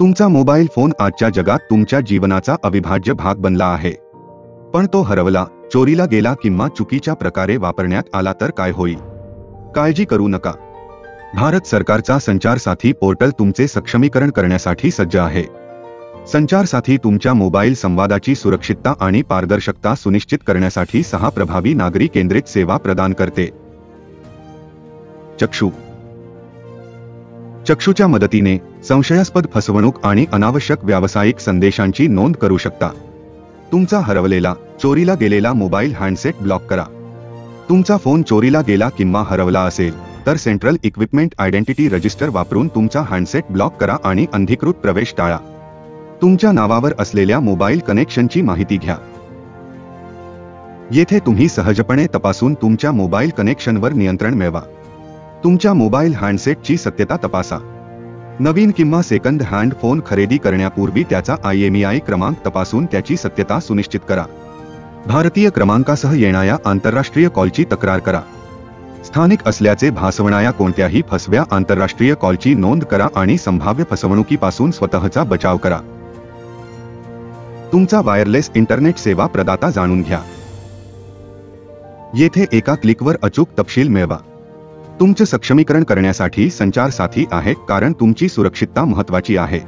तुमचा mobile phone आजच्या जगात तुमच्या जीवनाचा अविभाज्य भाग बनला आहे. पण तो हरवला, चोरीला गेला किंवा चुकीच्या प्रकारे वापरण्यात आला तर काय होईल? काळजी करू नका. भारत सरकारचा संचार साथी पोर्टल तुमचे सक्षमीकरण करण्यासाठी सज्ज आहे. संचार साथी तुमच्या मोबाईल संवादाची सुरक्षितता आणि पारदर्शकता सुनिश्चित करण्यासाठी 6 प्रभावी नागरी केंद्रित सेवा प्रदान करते. चक्षु. चक्षुच्या मदतीने संशयास्पद फसवणूक आणि अनावश्यक व्यावसायिक संदेशांची नोंद करू शकता. तुमचा हरवलेला, चोरीला गेलेला मोबाईल हँडसेट ब्लॉक करा. तुमचा फोन चोरीला गेला किंवा हरवला असेल तर सेंट्रल इक्विपमेंट आयडेंटिटी रजिस्टर वापरून तुमचा हँडसेट ब्लॉक करा आणि अनधिकृत प्रवेश टाळा. तुमच्या नावावर असलेल्या मोबाईल कनेक्शनची माहिती घ्या. येथे तुम्ही सहजपणे तपासून तुमच्या मोबाईल कनेक्शनवर नियंत्रण मिळवा. तुमच्या मोबाईल हँडसेटची सत्यता तपासा. नवीन किंवा सेकंड हँड फोन खरेदी करण्यापूर्वी त्याचा IMEI क्रमांक तपासून त्याची सत्यता सुनिश्चित करा. भारतीय क्रमांकासह येणाऱ्या आंतरराष्ट्रीय कॉलची तक्रार करा. स्थानिक असल्याचे भासवणाऱ्या कोणत्याही फसव्या आंतरराष्ट्रीय कॉलची नोंद करा आणि संभाव्य फसवणुकीपासून स्वतःचा बचाव करा. तुमचा वायरलेस इंटरनेट सेवा प्रदाता जाणून घ्या. येथे एका क्लिकवर अचूक तपशील मिळवा. तुमचे सक्षमीकरण करण्यासाठी संचार साथी आहे, कारण तुमची सुरक्षितता महत्त्वाची आहे.